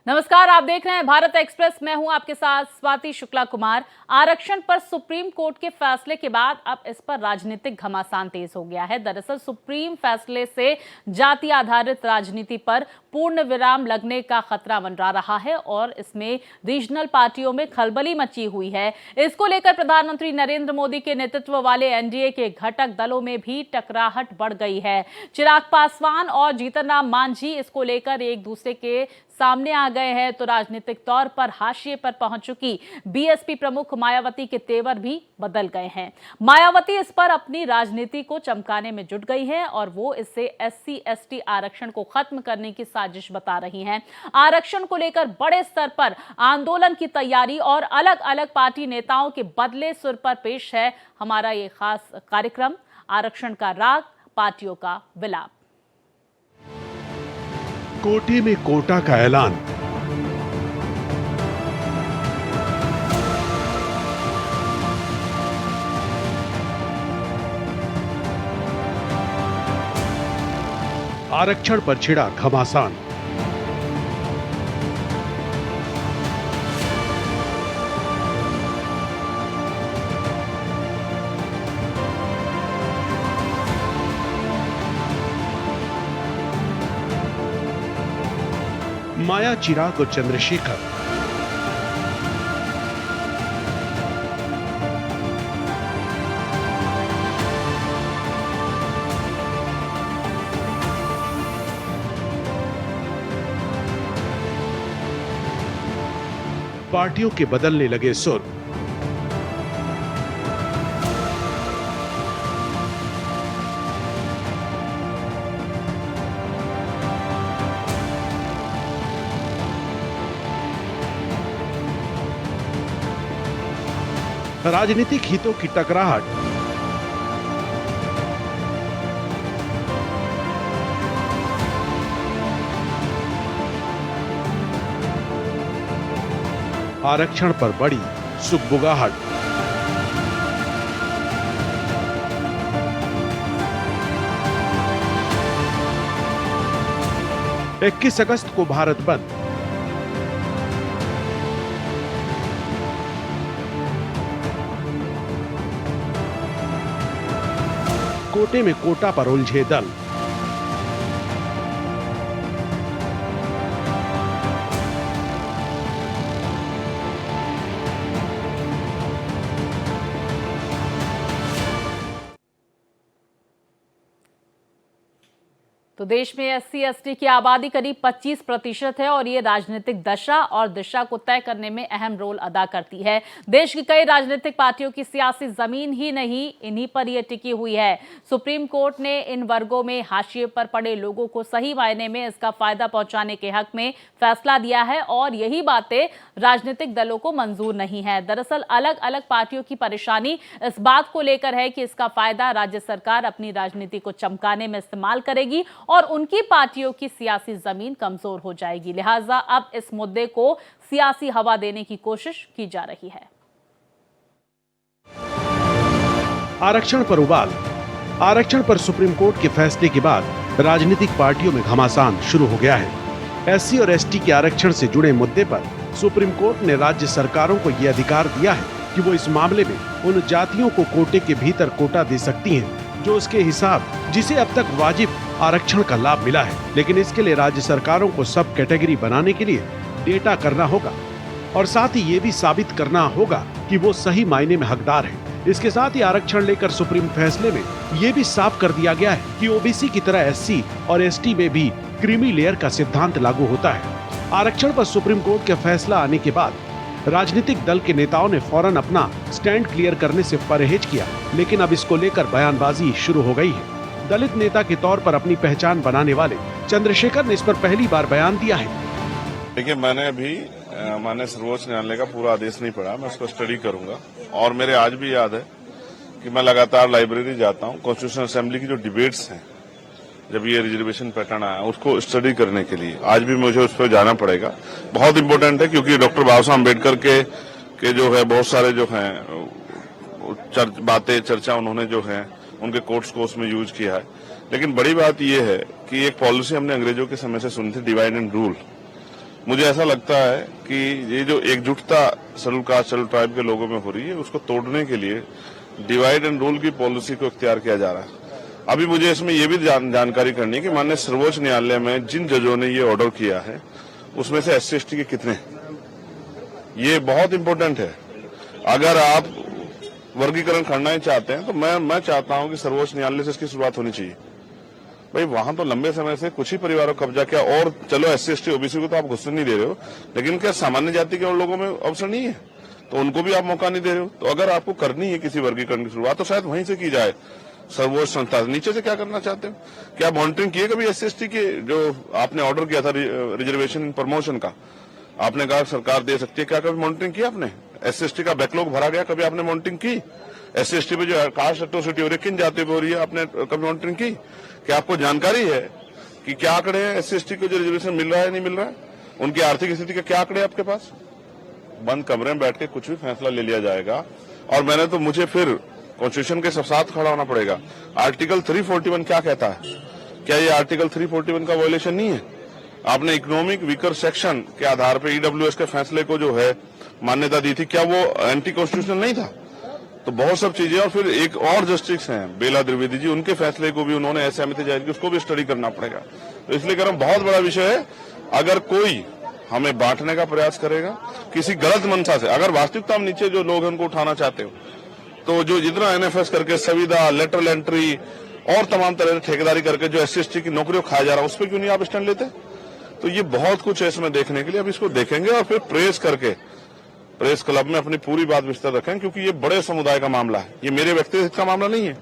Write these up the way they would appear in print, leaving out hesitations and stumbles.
नमस्कार, आप देख रहे हैं भारत एक्सप्रेस। मैं हूं आपके साथ स्वाति शुक्ला कुमार। आरक्षण पर सुप्रीम कोर्ट के फैसले के बाद अब इस पर राजनीतिक घमासान तेज हो गया है। दरअसल सुप्रीम फैसले से जाति आधारित राजनीति पर पूर्ण विराम लगने का खतरा मंडरा रहा है और इसमें रीजनल पार्टियों में खलबली मची हुई है। इसको लेकर प्रधानमंत्री नरेंद्र मोदी के नेतृत्व वाले एनडीए के घटक दलों में भी टकराहट बढ़ गई है। चिराग पासवान और जीतन राम मांझी इसको लेकर एक दूसरे के सामने आ गए हैं, तो राजनीतिक तौर पर हाशिए पर पहुंच चुकी बीएसपी प्रमुख मायावती के तेवर भी बदल गए हैं। मायावती इस पर अपनी राजनीति को चमकाने में जुट गई है और वो इससे एससी एसटी आरक्षण को खत्म करने की साजिश बता रही हैं। आरक्षण को लेकर बड़े स्तर पर आंदोलन की तैयारी और अलग अलग पार्टी नेताओं के बदले सुर पर पेश है हमारा ये खास कार्यक्रम आरक्षण का राग, पार्टियों का विलाप। कोटे में कोटा का ऐलान। आरक्षण पर छिड़ा घमासान। माया, चिराग और चंद्रशेखर पार्टियों के बदलने लगे सुर। राजनीतिक हितों की टकराहट। आरक्षण पर बड़ी सुगबुगाहट। इक्कीस अगस्त को भारत बंद। कोटे में कोटा पर उलझे दल। तो देश में एससी एसटी की आबादी करीब 25% है और ये राजनीतिक दशा और दिशा को तय करने में अहम रोल अदा करती है। देश की कई राजनीतिक पार्टियों की सियासी जमीन ही नहीं, इन्हीं पर यह टिकी हुई है। सुप्रीम कोर्ट ने इन वर्गों में हाशिए पर पड़े लोगों को सही मायने में इसका फायदा पहुंचाने के हक में फैसला दिया है और यही बातें राजनीतिक दलों को मंजूर नहीं है। दरअसल अलग अलग पार्टियों की परेशानी इस बात को लेकर है कि इसका फायदा राज्य सरकार अपनी राजनीति को चमकाने में इस्तेमाल करेगी और उनकी पार्टियों की सियासी जमीन कमजोर हो जाएगी। लिहाजा अब इस मुद्दे को सियासी हवा देने की कोशिश की जा रही है। आरक्षण पर उबाल। आरक्षण पर सुप्रीम कोर्ट के फैसले के बाद राजनीतिक पार्टियों में घमासान शुरू हो गया है। एससी और एसटी के आरक्षण से जुड़े मुद्दे पर सुप्रीम कोर्ट ने राज्य सरकारों को यह अधिकार दिया है कि वो इस मामले में उन जातियों को कोटे के भीतर कोटा दे सकती हैं जो उसके हिसाब जिसे अब तक वाजिब आरक्षण का लाभ मिला है। लेकिन इसके लिए राज्य सरकारों को सब कैटेगरी बनाने के लिए डेटा करना होगा और साथ ही ये भी साबित करना होगा कि वो सही मायने में हकदार है। इसके साथ ही आरक्षण लेकर सुप्रीम फैसले में ये भी साफ कर दिया गया है कि ओबीसी की तरह एससी और एसटी में भी क्रीमी लेयर का सिद्धांत लागू होता है। आरक्षण पर सुप्रीम कोर्ट का फैसला आने के बाद राजनीतिक दल के नेताओं ने फौरन अपना स्टैंड क्लियर करने से परहेज किया, लेकिन अब इसको लेकर बयानबाजी शुरू हो गई है। दलित नेता के तौर पर अपनी पहचान बनाने वाले चंद्रशेखर ने इस पर पहली बार बयान दिया है। देखिए, मैंने अभी माननीय सर्वोच्च न्यायालय का पूरा आदेश नहीं पढ़ा, मैं उसको स्टडी करूंगा और मेरे आज भी याद है कि मैं लगातार लाइब्रेरी जाता हूं। कॉन्स्टिट्यूशनल असेंबली की जो डिबेट्स हैं, जब ये रिजर्वेशन पैटर्न आया, उसको स्टडी करने के लिए आज भी मुझे उस पर जाना पड़ेगा। बहुत इंपॉर्टेंट है क्योंकि डॉक्टर बाबा साहब अम्बेडकर के जो है बहुत सारे जो हैं बातें चर्चा उन्होंने जो है उनके कोर्ट्स को उसमें यूज किया है। लेकिन बड़ी बात यह है कि एक पॉलिसी हमने अंग्रेजों के समय से सुनी थी, डिवाइड एंड रूल। मुझे ऐसा लगता है कि ये जो एकजुटता शेड्यूल कास्ट शेड्यूल ट्राइब के लोगों में हो रही है, उसको तोड़ने के लिए डिवाइड एंड रूल की पॉलिसी को इख्तियार किया जा रहा है। अभी मुझे इसमें यह भी जानकारी करनी है कि माननीय सर्वोच्च न्यायालय में जिन जजों ने ये ऑर्डर किया है उसमें से SC/ST के कितने, ये बहुत इंपॉर्टेंट है। अगर आप वर्गीकरण करना ही चाहते हैं तो मैं चाहता हूं कि सर्वोच्च न्यायालय से इसकी शुरुआत होनी चाहिए। भाई वहां तो लंबे समय से कुछ ही परिवारों को कब्जा किया, और चलो SC/ST OBC को तो आप घुसने नहीं दे रहे हो, लेकिन क्या सामान्य जाति के और लोगों में अवसर नहीं है, तो उनको भी आप मौका नहीं दे रहे हो। तो अगर आपको करनी है किसी वर्गीकरण की शुरुआत तो शायद वहीं से की जाए, सर्वोच्च संस्था। नीचे से क्या करना चाहते हो? क्या मॉनिटरिंग किए कभी SC/ST के जो आपने ऑर्डर किया था रिजर्वेशन इन प्रमोशन का, आपने कहा सरकार दे सकती है, क्या कभी मॉनिटरिंग किया आपने? SC/ST का बैकलॉग भरा गया, कभी आपने मॉनिटरिंग की? SC/ST पे जो कास्ट एट्रोसिटी हो रही है किन जाति पे हो रही है, आपने कभी मॉनिटरिंग की? क्या आपको जानकारी है कि क्या आंकड़े हैं SC/ST को जो रिजर्वेशन मिल रहा है नहीं मिल रहा है, उनकी आर्थिक स्थिति के क्या आंकड़े आपके पास? बंद कमरे में बैठ के कुछ भी फैसला ले लिया जाएगा। और मुझे फिर कॉन्स्टिट्यूशन के साथ खड़ा होना पड़ेगा। आर्टिकल 341 क्या कहता है? क्या ये आर्टिकल 341 का वायलेशन नहीं है? आपने इकोनॉमिक वीकर सेक्शन के आधार पर EWS के फैसले को जो है मान्यता दी थी, क्या वो एंटी कॉन्स्टिट्यूशनल नहीं था? तो बहुत सब चीजें। और फिर एक और जस्टिस हैं बेला द्विवेदी जी, उनके फैसले को भी उन्होंने असहमति जाहिर की, उसको भी स्टडी करना पड़ेगा। तो इसलिए कह रहा हूं बहुत बड़ा विषय है। अगर कोई हमें बांटने का प्रयास करेगा किसी गलत मंशा से, अगर वास्तविकता में नीचे जो लोग हैं उनको उठाना चाहते हो, तो जो जितना NFS करके संविदा, लेटरल एंट्री और तमाम तरह से ठेकेदारी करके जो SC/ST की नौकरियों खाया जा रहा है, उस पर क्यों नहीं आप स्टैंड लेते? तो ये बहुत कुछ है इसमें देखने के लिए। अब इसको देखेंगे और फिर प्रेस करके प्रेस क्लब में अपनी पूरी बात विस्तार रखें, क्योंकि ये बड़े समुदाय का मामला है, ये मेरे व्यक्तिगत का मामला नहीं है।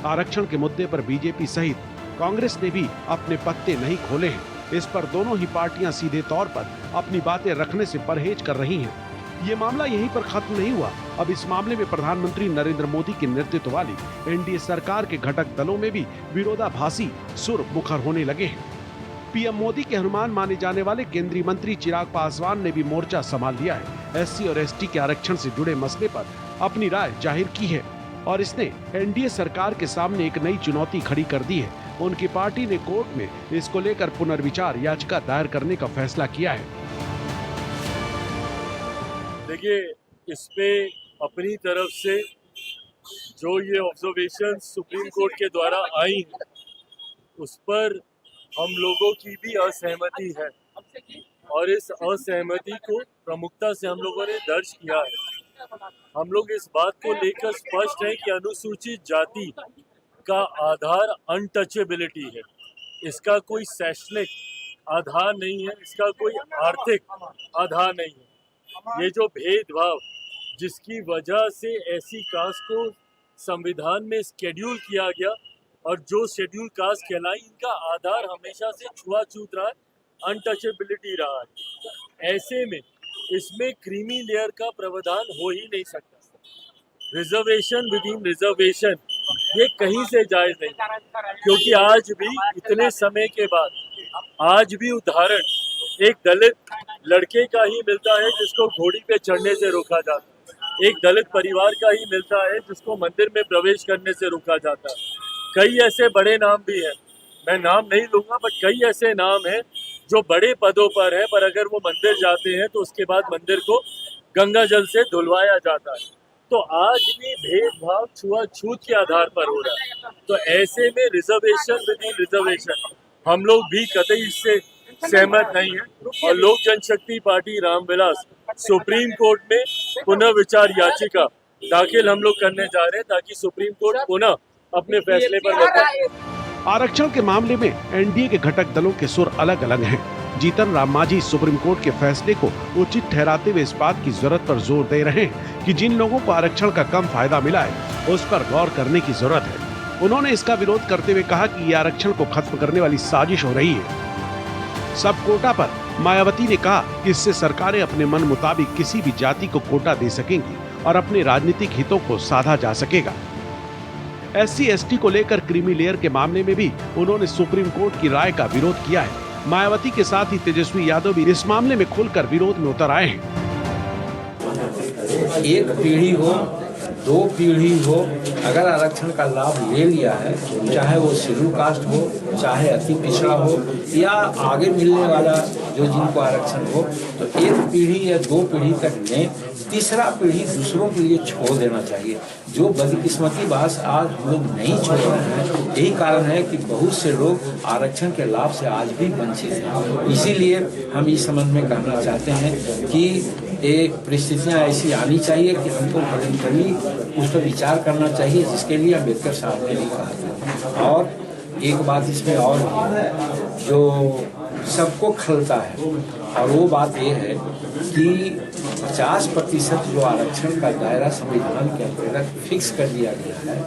आरक्षण के मुद्दे पर बीजेपी सहित कांग्रेस ने भी अपने पत्ते नहीं खोले हैं। इस पर दोनों ही पार्टियां सीधे तौर पर अपनी बातें रखने से परहेज कर रही हैं। ये मामला यहीं पर खत्म नहीं हुआ। अब इस मामले में प्रधानमंत्री नरेंद्र मोदी के नेतृत्व वाली NDA सरकार के घटक दलों में भी विरोधाभासी सुर मुखर होने लगे हैं। PM मोदी के हनुमान माने जाने वाले केंद्रीय मंत्री चिराग पासवान ने भी मोर्चा संभाल लिया है। SC और ST के आरक्षण से जुड़े मसले पर अपनी राय जाहिर की है और इसने NDA सरकार के सामने एक नई चुनौती खड़ी कर दी है। उनकी पार्टी ने कोर्ट में इसको लेकर पुनर्विचार याचिका दायर करने का फैसला किया है। देखिए, इसपे अपनी तरफ से जो ये ऑब्जर्वेशन सुप्रीम कोर्ट के द्वारा आई है, उस पर हम लोगों की भी असहमति है और इस असहमति को प्रमुखता से हम लोगों ने दर्ज किया है। हम लोग इस बात को लेकर स्पष्ट है कि अनुसूचित जाति का आधार अनटचेबिलिटी है, इसका कोई शैक्षणिक आधार नहीं है, इसका कोई आर्थिक आधार नहीं है। ये जो भेदभाव जिसकी वजह से ऐसी कास्ट को संविधान में शेड्यूल किया गया और जो शेड्यूल कास्ट कहलाई, इनका आधार हमेशा से छुआछूत रहा है, अनटचेबिलिटी रहा है। ऐसे में इसमें क्रीमी लेयर का प्रावधान हो ही नहीं सकता। रिजर्वेशन विद इन रिजर्वेशन ये कहीं से जायज नहीं, क्योंकि आज भी इतने समय के बाद आज भी उदाहरण एक दलित लड़के का ही मिलता है जिसको घोड़ी पे चढ़ने से रोका जाता है, एक दलित परिवार का ही मिलता है जिसको मंदिर में प्रवेश करने से रोका जाता है। कई ऐसे बड़े नाम भी हैं, मैं नाम नहीं लूंगा, बट कई ऐसे नाम हैं जो बड़े पदों पर है, पर अगर वो मंदिर जाते हैं तो उसके बाद मंदिर को गंगा जल से धुलवाया जाता है। तो आज भी भेदभाव छुआछूत के आधार पर हो रहा है। तो ऐसे में रिजर्वेशन विद इन रिजर्वेशन हम लोग भी कतई इससे सहमत नहीं है और लोक जनशक्ति पार्टी रामविलास सुप्रीम कोर्ट में पुनर्विचार याचिका दाखिल हम लोग करने जा रहे हैं ताकि सुप्रीम कोर्ट पुनः अपने फैसले पर बताए। आरक्षण के मामले में NDA के घटक दलों के सुर अलग अलग हैं। जीतन राम मांझी सुप्रीम कोर्ट के फैसले को उचित ठहराते हुए इस बात की जरूरत पर जोर दे रहे हैं कि जिन लोगों को आरक्षण का कम फायदा मिला है उस पर गौर करने की जरूरत है। उन्होंने इसका विरोध करते हुए कहा कि ये आरक्षण को खत्म करने वाली साजिश हो रही है। सब कोटा पर मायावती ने कहा कि इससे सरकारें अपने मन मुताबिक किसी भी जाति को कोटा दे सकेंगी और अपने राजनीतिक हितों को साधा जा सकेगा। SC/ST को लेकर क्रीमी लेयर के मामले में भी उन्होंने सुप्रीम कोर्ट की राय का विरोध किया है। मायावती के साथ ही तेजस्वी यादव भी इस मामले में खुलकर विरोध में उतर आए हैं। एक पीढ़ी हो दो पीढ़ी हो, अगर आरक्षण का लाभ ले लिया है, चाहे वो शेड्यूल कास्ट हो, चाहे अति पिछड़ा हो, या आगे मिलने वाला जो जिनको आरक्षण हो, तो एक पीढ़ी या दो पीढ़ी तक लें, तीसरा पीढ़ी दूसरों के लिए छोड़ देना चाहिए। जो बदकिस्मती बात आज हम लोग नहीं छोड़ रहे हैं, यही कारण है कि बहुत से लोग आरक्षण के लाभ से आज भी वंचित हैं। इसीलिए हम इस संबंध में कहना चाहते हैं कि ये परिस्थितियाँ ऐसी आनी चाहिए कि हमको वॉलंटरी उस पर विचार करना चाहिए, जिसके लिए अम्बेडकर साहब ने भी कहा था। और एक बात इसमें और भी जो सबको खलता है, और वो बात ये है कि 50% जो आरक्षण का दायरा संविधान के अंतर्गत फिक्स कर दिया गया है,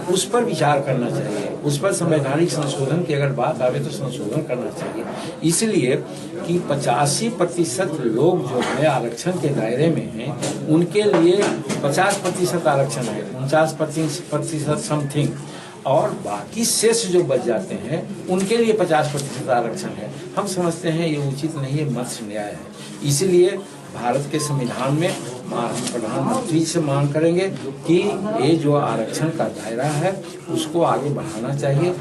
उस पर विचार करना चाहिए। उस पर संवैधानिक संशोधन की अगर बात आवे तो संशोधन करना चाहिए, इसलिए कि 85% लोग जो है आरक्षण के दायरे में हैं, उनके लिए 50% आरक्षण है, 49% समथिंग, और बाकी शेष जो बच जाते हैं उनके लिए 50% आरक्षण है। हम समझते हैं ये उचित नहीं है, मत्स्य न्याय है। इसीलिए भारत के संविधान में प्रधानमंत्री से मांग करेंगे कि ये जो आरक्षण का दायरा है उसको आगे बढ़ाना चाहिए।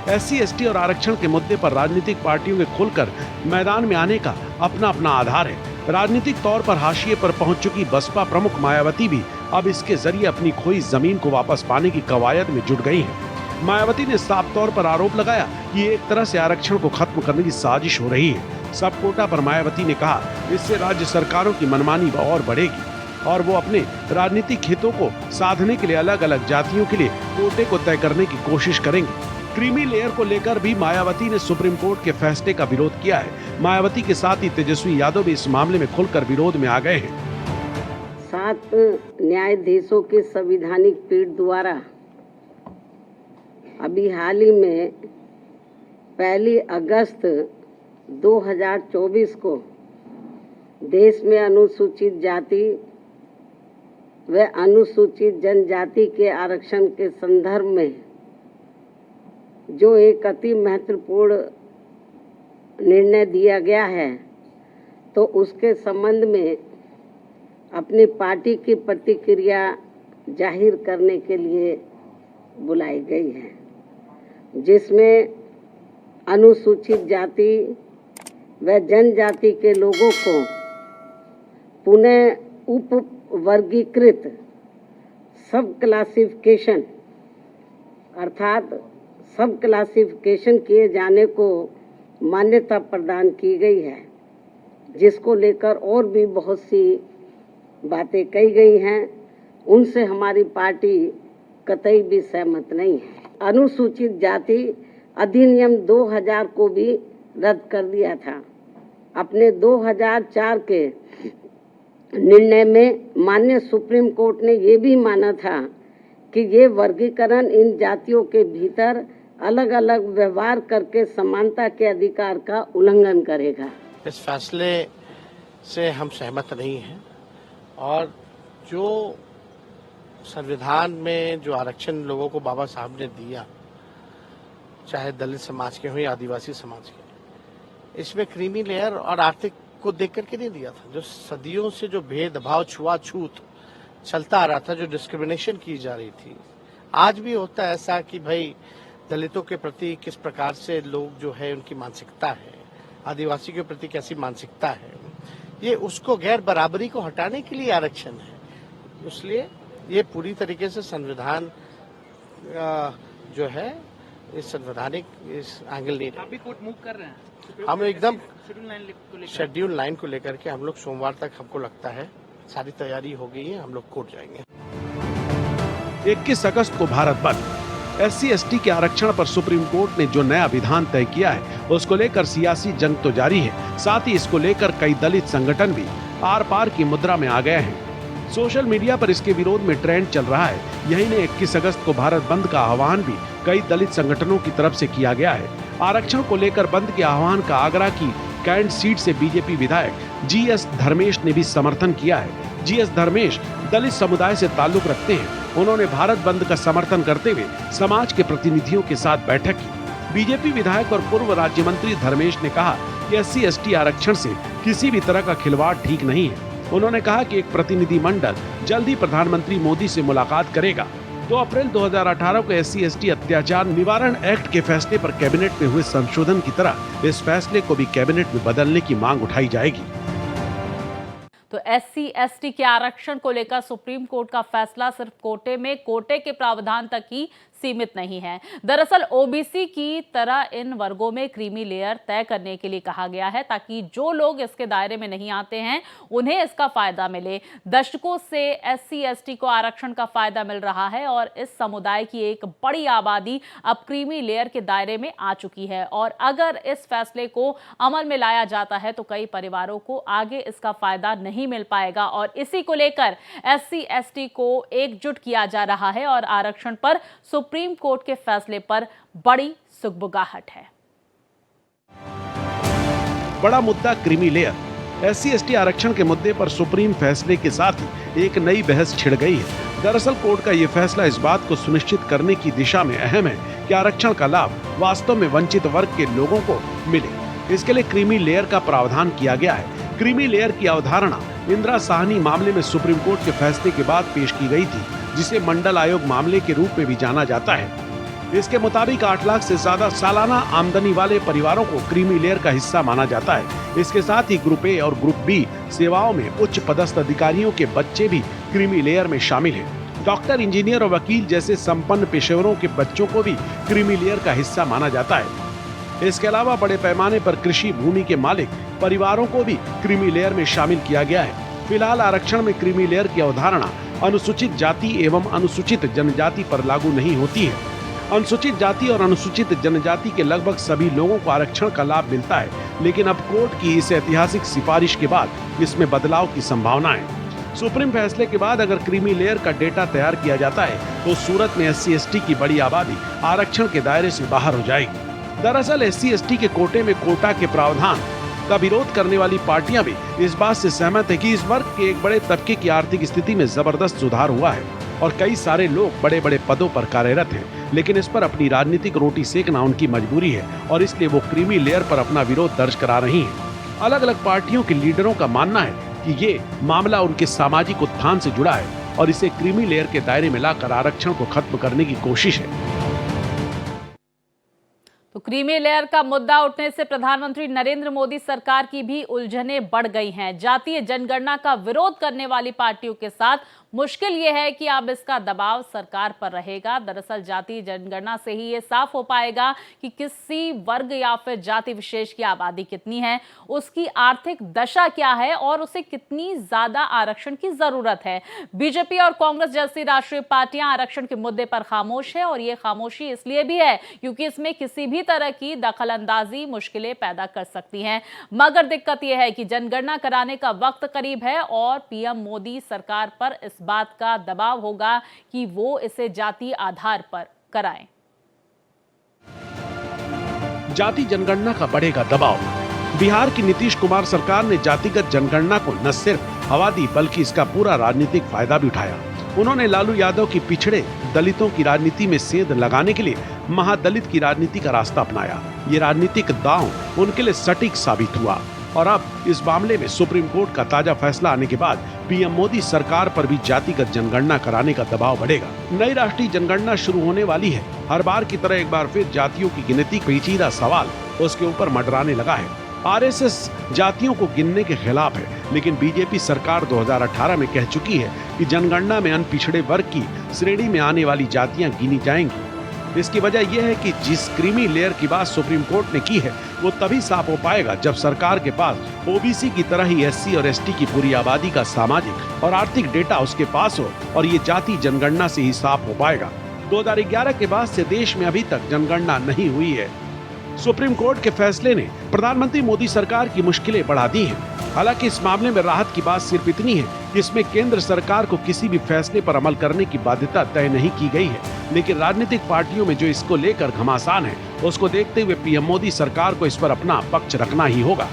SC, ST और आरक्षण के मुद्दे पर राजनीतिक पार्टियों के खुलकर मैदान में आने का अपना अपना आधार है। राजनीतिक तौर पर हाशिए पर पहुंच चुकी बसपा प्रमुख मायावती भी अब इसके जरिए अपनी खोई जमीन को वापस पाने की कवायद में जुट गई है। मायावती ने साफ तौर पर आरोप लगाया कि एक तरह से आरक्षण को खत्म करने की साजिश हो रही है। सब कोटा पर मायावती ने कहा, इससे राज्य सरकारों की मनमानी और बढ़ेगी और वो अपने राजनीतिक हितों को साधने के लिए अलग अलग जातियों के लिए कोटे को तय करने की कोशिश करेंगे। क्रीमी लेयर को लेकर भी मायावती ने सुप्रीम कोर्ट के फैसले का विरोध किया है। मायावती के साथ ही तेजस्वी यादव भी इस मामले में खुलकर विरोध में आ गए हैं। 7 न्यायाधीशों के संवैधानिक पीठ द्वारा अभी हाल ही में 1 अगस्त 2024 को देश में अनुसूचित जाति व अनुसूचित जनजाति के आरक्षण के संदर्भ में जो एक अति महत्वपूर्ण निर्णय दिया गया है, तो उसके संबंध में अपनी पार्टी की प्रतिक्रिया जाहिर करने के लिए बुलाई गई है, जिसमें अनुसूचित जाति व जनजाति के लोगों को पुनः उप वर्गीकृत सब क्लासिफिकेशन अर्थात सब क्लासिफिकेशन किए जाने को मान्यता प्रदान की गई है, जिसको लेकर और भी बहुत सी बातें कही गई हैं। उनसे हमारी पार्टी कतई भी सहमत नहीं है। अनुसूचित जाति अधिनियम 2000 को भी रद्द कर दिया था। अपने 2004 के निर्णय में माननीय सुप्रीम कोर्ट ने ये भी माना था कि ये वर्गीकरण इन जातियों के भीतर अलग अलग व्यवहार करके समानता के अधिकार का उल्लंघन करेगा। इस फैसले से हम सहमत नहीं हैं और जो संविधान में जो आरक्षण लोगों को बाबा साहब ने दिया, चाहे दलित समाज के हो या आदिवासी समाज के, इसमें क्रीमी लेयर और आर्थिक को देख करके नहीं दिया था। जो सदियों से जो भेदभाव छुआछूत चलता आ रहा था, जो डिस्क्रिमिनेशन की जा रही थी, आज भी होता है ऐसा कि भाई दलितों के प्रति किस प्रकार से लोग जो है उनकी मानसिकता है, आदिवासी के प्रति कैसी मानसिकता है, ये उसको गैर बराबरी को हटाने के लिए आरक्षण है। इसलिए ये पूरी तरीके से संविधान जो है इस संवैधानिक इस एंगल नहीं आप भी कोर्ट मूव कर रहे हैं? हम एकदम शेड्यूल लाइन को लेकर के हम लोग सोमवार तक, हमको लगता है सारी तैयारी हो गई है, हम लोग कोर्ट जाएंगे। 21 अगस्त को भारत बंद। SC, ST के आरक्षण पर सुप्रीम कोर्ट ने जो नया विधान तय किया है, उसको लेकर सियासी जंग तो जारी है। साथ ही इसको लेकर कई दलित संगठन भी आर पार की मुद्रा में आ गए हैं। सोशल मीडिया पर इसके विरोध में ट्रेंड चल रहा है। यही ने 21 अगस्त को भारत बंद का आह्वान भी कई दलित संगठनों की तरफ से किया गया है। आरक्षण को लेकर बंद के आह्वान का आगरा की कैंट सीट से बीजेपी विधायक GS धर्मेश ने भी समर्थन किया है। GS धर्मेश दलित समुदाय से ताल्लुक रखते हैं। उन्होंने भारत बंद का समर्थन करते हुए समाज के प्रतिनिधियों के साथ बैठक की। बीजेपी विधायक और पूर्व राज्य मंत्री धर्मेश ने कहा कि SC, ST आरक्षण से किसी भी तरह का खिलवाड़ ठीक नहीं है। उन्होंने कहा कि एक प्रतिनिधिमंडल जल्द ही प्रधानमंत्री मोदी से मुलाकात करेगा। 2 अप्रैल 2018 को SC/ST अत्याचार निवारण एक्ट के फैसले पर कैबिनेट में हुए संशोधन की तरह इस फैसले को भी कैबिनेट में बदलने की मांग उठाई जाएगी। तो SC/ST के आरक्षण को लेकर सुप्रीम कोर्ट का फैसला सिर्फ कोटे के प्रावधान तक ही सीमित नहीं है। दरअसल OBC की तरह इन वर्गों में क्रीमी लेयर तय करने के लिए कहा गया है ताकि जो लोग इसके दायरे में नहीं आते हैं उन्हें इसका फायदा मिले। दशकों से SC/ST को आरक्षण का फायदा मिल रहा है और इस समुदाय की एक बड़ी आबादी अब क्रीमी लेयर के दायरे में आ चुकी है और अगर इस फैसले को अमल में लाया जाता है तो कई परिवारों को आगे इसका फायदा नहीं मिल पाएगा और इसी को लेकर SC/ST को एकजुट किया जा रहा है और आरक्षण पर सुप्रीम कोर्ट के फैसले पर बड़ी सुगबुगाहट है। बड़ा मुद्दा क्रीमी लेयर। SC/ST आरक्षण के मुद्दे पर सुप्रीम फैसले के साथ ही एक नई बहस छिड़ गई है। दरअसल कोर्ट का यह फैसला इस बात को सुनिश्चित करने की दिशा में अहम है कि आरक्षण का लाभ वास्तव में वंचित वर्ग के लोगों को मिले। इसके लिए क्रीमी लेयर का प्रावधान किया गया है। क्रीमी लेयर की अवधारणा इंदिरा साहनी मामले में सुप्रीम कोर्ट के फैसले के बाद पेश की गई थी, जिसे मंडल आयोग मामले के रूप में भी जाना जाता है। इसके मुताबिक 8 लाख से ज्यादा सालाना आमदनी वाले परिवारों को क्रीमी लेयर का हिस्सा माना जाता है। इसके साथ ही ग्रुप A और ग्रुप B सेवाओं में उच्च पदस्थ अधिकारियों के बच्चे भी क्रीमी लेयर में शामिल हैं। डॉक्टर, इंजीनियर और वकील जैसे संपन्न पेशेवरों के बच्चों को भी क्रीमी लेयर का हिस्सा माना जाता है। इसके अलावा बड़े पैमाने पर कृषि भूमि के मालिक परिवारों को भी क्रीमी लेयर में शामिल किया गया है। फिलहाल आरक्षण में क्रीमी लेयर की अवधारणा अनुसूचित जाति एवं अनुसूचित जनजाति पर लागू नहीं होती है। अनुसूचित जाति और अनुसूचित जनजाति के लगभग सभी लोगों को आरक्षण का लाभ मिलता है, लेकिन अब कोर्ट की इस ऐतिहासिक सिफारिश के बाद इसमें बदलाव की संभावना है। सुप्रीम फैसले के बाद अगर क्रीमी लेयर का डेटा तैयार किया जाता है तो सूरत में SC/ST की बड़ी आबादी आरक्षण के दायरे से बाहर हो जाएगी। दरअसल SC/ST के कोटे में कोटा के प्रावधान का विरोध करने वाली पार्टियां भी इस बात से सहमत है कि इस वर्ग के एक बड़े तबके की आर्थिक स्थिति में जबरदस्त सुधार हुआ है और कई सारे लोग बड़े बड़े पदों पर कार्यरत हैं, लेकिन इस पर अपनी राजनीतिक रोटी सेकना उनकी मजबूरी है और इसलिए वो क्रीमी लेयर पर अपना विरोध दर्ज करा रही हैं। अलग अलग पार्टियों के लीडरों का मानना है कि ये मामला उनके सामाजिक उत्थान से जुड़ा है और इसे क्रीमी लेयर के दायरे में लाकर आरक्षण को खत्म करने की कोशिश है। तो क्रीमी लेयर का मुद्दा उठने से प्रधानमंत्री नरेंद्र मोदी सरकार की भी उलझनें बढ़ गई हैं। जातीय जनगणना का विरोध करने वाली पार्टियों के साथ मुश्किल ये है कि अब इसका दबाव सरकार पर रहेगा। दरअसल जातीय जनगणना से ही ये साफ हो पाएगा कि किसी वर्ग या फिर जाति विशेष की आबादी कितनी है, उसकी आर्थिक दशा क्या है और उसे कितनी ज्यादा आरक्षण की जरूरत है। बीजेपी और कांग्रेस जैसी राष्ट्रीय पार्टियां आरक्षण के मुद्दे पर खामोश है और ये खामोशी इसलिए भी है क्योंकि इसमें किसी भी तरह की दखलंदाजी मुश्किलें पैदा कर सकती हैं। मगर दिक्कत यह है कि जनगणना कराने का वक्त करीब है और पीएम मोदी सरकार पर इस बात का दबाव होगा कि वो इसे जाति आधार पर कराएं। जाति जनगणना का बढ़ेगा दबाव। बिहार की नीतीश कुमार सरकार ने जातिगत जनगणना को न सिर्फ हवा दी बल्कि इसका पूरा राजनीतिक फायदा भी उठाया। उन्होंने लालू यादव की पिछड़े दलितों की राजनीति में सेंध लगाने के लिए महादलित की राजनीति का रास्ता अपनाया। ये राजनीतिक दांव उनके लिए सटीक साबित हुआ और अब इस मामले में सुप्रीम कोर्ट का ताजा फैसला आने के बाद पीएम मोदी सरकार पर भी जातिगत जनगणना कराने का दबाव बढ़ेगा। नई राष्ट्रीय जनगणना शुरू होने वाली है। हर बार की तरह एक बार फिर जातियों की गिनती पेचीदा सवाल उसके ऊपर मंडराने लगा है। आरएसएस जातियों को गिनने के खिलाफ है, लेकिन बीजेपी सरकार 2018 में कह चुकी है कि जनगणना में अनपिछड़े वर्ग की श्रेणी में आने वाली जातियां गिनी जाएंगी। इसकी वजह यह है कि जिस क्रीमी लेयर की बात सुप्रीम कोर्ट ने की है वो तभी साफ हो पाएगा जब सरकार के पास ओबीसी की तरह ही SC और ST की पूरी आबादी का सामाजिक और आर्थिक डेटा उसके पास हो और ये जाति जनगणना से ही साफ हो पाएगा। 2011 के बाद से देश में अभी तक जनगणना नहीं हुई है। सुप्रीम कोर्ट के फैसले ने प्रधानमंत्री मोदी सरकार की मुश्किलें बढ़ा दी हैं। हालांकि इस मामले में राहत की बात सिर्फ इतनी है कि इसमें केंद्र सरकार को किसी भी फैसले पर अमल करने की बाध्यता तय नहीं की गई है, लेकिन राजनीतिक पार्टियों में जो इसको लेकर घमासान है उसको देखते हुए पीएम मोदी सरकार को इस पर अपना पक्ष रखना ही होगा।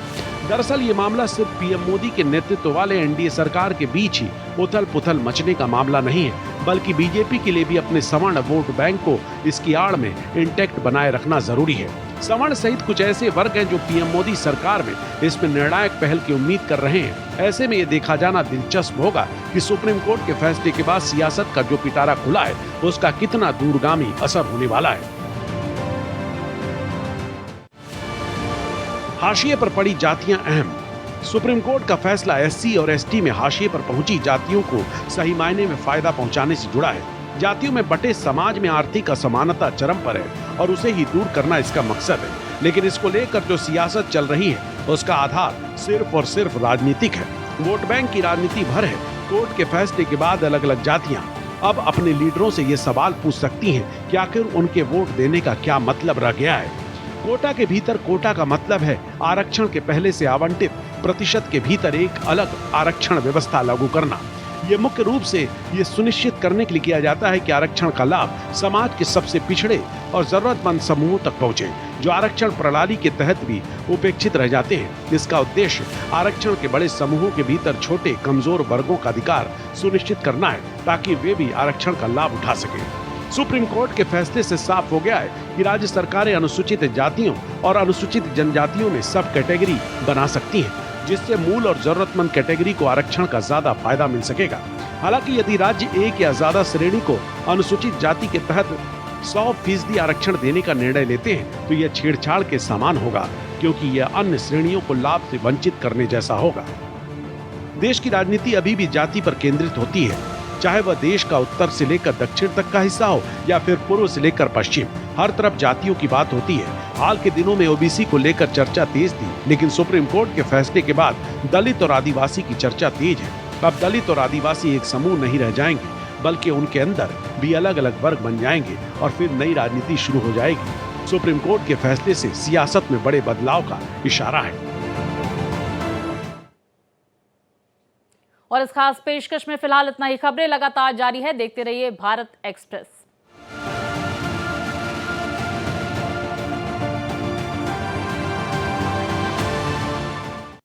दरअसल ये मामला सिर्फ पीएम मोदी के नेतृत्व वाले एनडीए सरकार के बीच ही उथल पुथल मचने का मामला नहीं है, बल्कि बीजेपी के लिए भी अपने सवर्ण वोट बैंक को इसकी आड़ में इंटैक्ट बनाए रखना जरूरी है। सवर्ण सहित कुछ ऐसे वर्ग हैं जो पीएम मोदी सरकार में इसमें निर्णायक पहल की उम्मीद कर रहे हैं। ऐसे में ये देखा जाना दिलचस्प होगा कि सुप्रीम कोर्ट के फैसले के बाद सियासत का जो पिटारा खुला है उसका कितना दूरगामी असर होने वाला है। हाशिए पर पड़ी जातियां अहम। सुप्रीम कोर्ट का फैसला एससी और एसटी में हाशिए पर पहुंची जातियों को सही मायने में फायदा पहुंचाने से जुड़ा है। जातियों में बटे समाज में आर्थिक असमानता चरम पर है और उसे ही दूर करना इसका मकसद है। लेकिन इसको लेकर जो सियासत चल रही है उसका आधार सिर्फ और सिर्फ राजनीतिक है। वोट बैंक की राजनीति भर है। कोर्ट के फैसले के बाद अलग अलग जातियां अब अपने लीडरों से ये सवाल पूछ सकती हैं कि आखिर उनके वोट देने का क्या मतलब रह गया है। कोटा के भीतर कोटा का मतलब है आरक्षण के पहले से आवंटित प्रतिशत के भीतर एक अलग आरक्षण व्यवस्था लागू करना। ये मुख्य रूप से ये सुनिश्चित करने के लिए किया जाता है कि आरक्षण का लाभ समाज के सबसे पिछड़े और जरूरतमंद समूहों तक पहुंचे, जो आरक्षण प्रणाली के तहत भी उपेक्षित रह जाते हैं। इसका उद्देश्य आरक्षण के बड़े समूहों के भीतर छोटे कमजोर वर्गों का अधिकार सुनिश्चित करना है ताकि वे भी आरक्षण का लाभ उठा सके। सुप्रीम कोर्ट के फैसले से साफ हो गया है कि राज्य सरकारें अनुसूचित जातियों और अनुसूचित जनजातियों में सब कैटेगरी बना सकती हैं, जिससे मूल और जरूरतमंद कैटेगरी को आरक्षण का ज्यादा फायदा मिल सकेगा। हालांकि यदि राज्य एक या ज्यादा श्रेणी को अनुसूचित जाति के तहत 100% आरक्षण देने का निर्णय लेते हैं तो यह छेड़छाड़ के समान होगा, क्योंकि यह अन्य श्रेणियों को लाभ से वंचित करने जैसा होगा। देश की राजनीति अभी भी जाति पर केंद्रित होती है, चाहे वह देश का उत्तर से लेकर दक्षिण तक का हिस्सा हो या फिर पूर्व से लेकर पश्चिम, हर तरफ जातियों की बात होती है। हाल के दिनों में ओबीसी को लेकर चर्चा तेज थी, लेकिन सुप्रीम कोर्ट के फैसले के बाद दलित और आदिवासी की चर्चा तेज है। अब दलित और आदिवासी एक समूह नहीं रह जाएंगे, बल्कि उनके अंदर भी अलग अलग वर्ग बन जाएंगे और फिर नई राजनीति शुरू हो जाएगी। सुप्रीम कोर्ट के फैसले से सियासत में बड़े बदलाव का इशारा है। और इस खास पेशकश में फिलहाल इतना ही। खबरें लगातार जारी है, देखते रहिए भारत एक्सप्रेस।